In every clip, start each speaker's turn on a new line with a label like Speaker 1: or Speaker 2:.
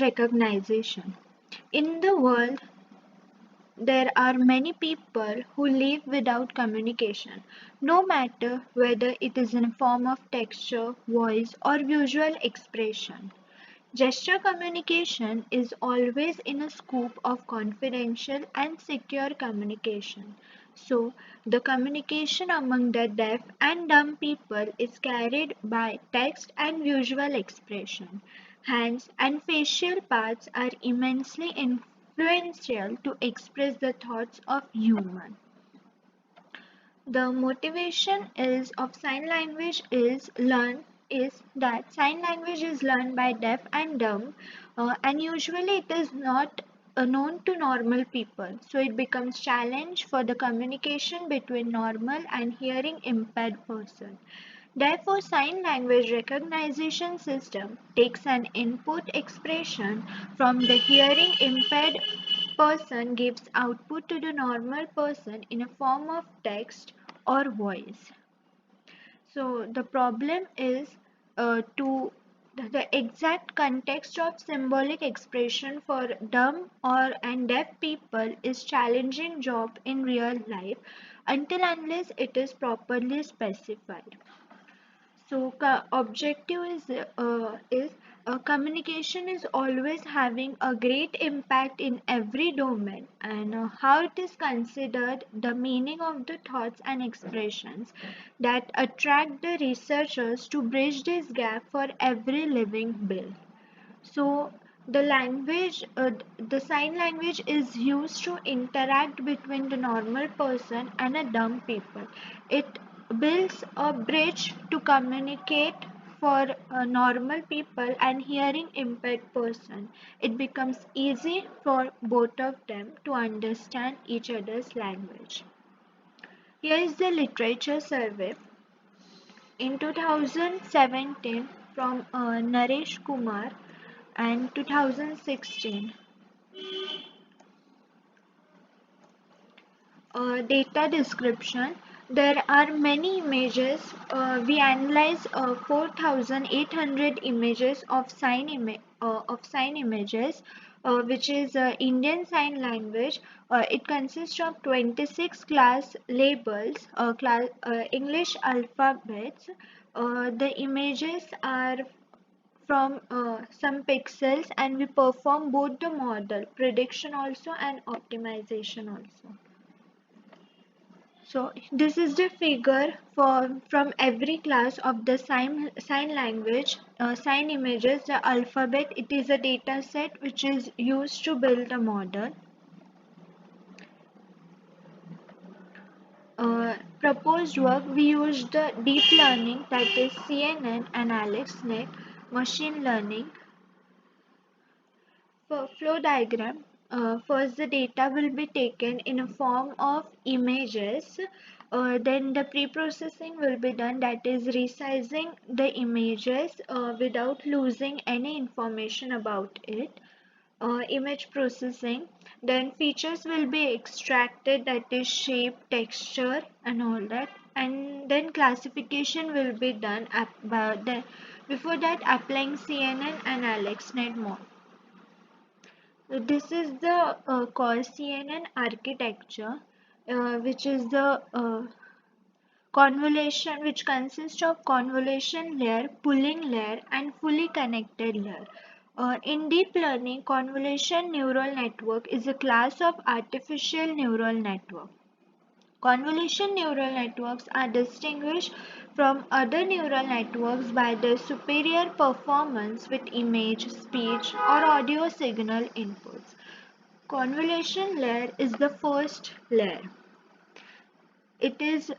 Speaker 1: language recognition. In the world, there are many people who live without communication, no matter whether it is in a form of texture, voice, or visual expression. Gesture communication is always in a scope of confidential and secure communication. So, the communication among the deaf and dumb people is carried by text and visual expression. Hands and facial parts are immensely influential to express the thoughts of human. The motivation is of sign language is that sign language is learned by deaf and dumb, and usually it is not known to normal people, so it becomes challenge for the communication between normal and hearing impaired person. Therefore, sign language recognition system takes an input expression from the hearing impaired person, gives output to the normal person in a form of text or voice. So the problem is to the exact context of symbolic expression for dumb or and deaf people is challenging job in real life until unless it is properly specified. So objective is communication is always having a great impact in every domain, and how it is considered the meaning of the thoughts and expressions that attract the researchers to bridge this gap for every living being. So the sign language is used to interact between the normal person and a dumb people. It builds a bridge to communicate for normal people and hearing impaired person. It becomes easy for both of them to understand each other's language. Here is the literature survey in 2017 from Naresh Kumar and 2016. Data description. There are many images. We analyze 4,800 images of sign images, which is Indian Sign Language. It consists of 26 class labels, English alphabets. The images are from some pixels, and we perform both the model prediction also and optimization also. So this is the figure for from every class of the sign language, sign images, the alphabet. It is a data set which is used to build a model. Proposed work, we used the deep learning, that is CNN and AlexNet, machine learning. For flow diagram, first the data will be taken in a form of images. Then the pre-processing will be done, that is resizing the images without losing any information about it. Image processing, then features will be extracted, that is shape, texture and all that, and then classification will be done before that applying CNN and AlexNet model. This is the called CNN architecture, which is the convolution, which consists of convolution layer, pooling layer, and fully connected layer. In deep learning, convolution neural network is a class of artificial neural network. Convolution neural networks are distinguished from other neural networks by their superior performance with image, speech, or audio signal inputs. Convolution layer is the first layer. It is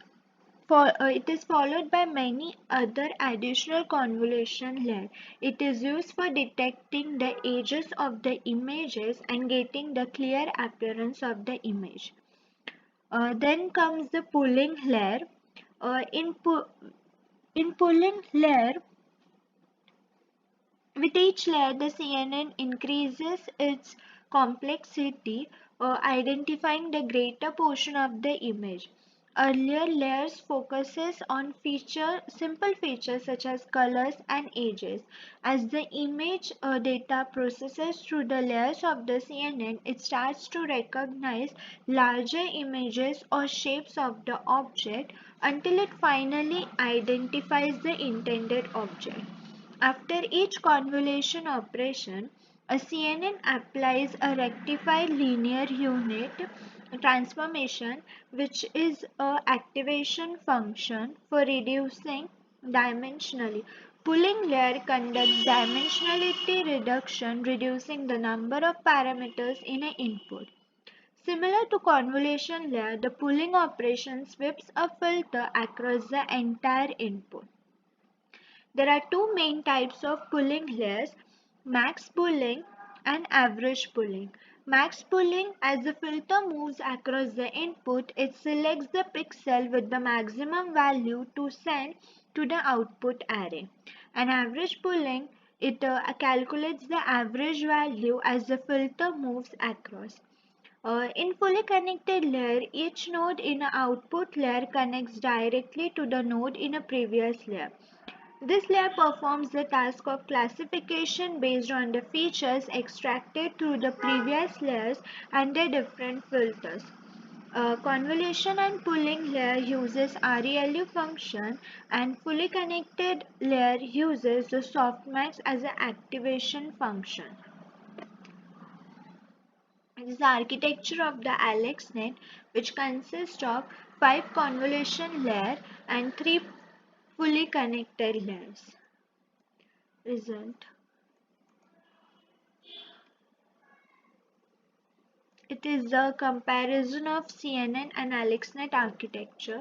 Speaker 1: followed by many other additional convolution layers. It is used for detecting the edges of the images and getting the clear appearance of the image. Then comes the pooling layer. In pooling layer, with each layer, the CNN increases its complexity, identifying the greater portion of the image. earlier layers focuses on simple features such as colors and edges. As the image data processes through the layers of the CNN, it starts to recognize larger images or shapes of the object until it finally identifies the intended object. After each convolution operation, a CNN applies a rectified linear unit transformation, which is a activation function for reducing dimensionally. Pooling layer conducts dimensionality reduction, reducing the number of parameters in an input. Similar to convolution layer, the pooling operation sweeps a filter across the entire input. There are two main types of pooling layers, max pooling and average pooling. Max pooling, as the filter moves across the input, it selects the pixel with the maximum value to send to the output array. And average pooling, it calculates the average value as the filter moves across. In fully connected layer, each node in an output layer connects directly to the node in a previous layer. This layer performs the task of classification based on the features extracted through the previous layers and their different filters. Convolution and pooling layer uses ReLU function, and fully connected layer uses the softmax as an activation function. This is the architecture of the AlexNet, which consists of 5 convolution layers and 3 fully connected layers. Result. It is a comparison of CNN and AlexNet architecture.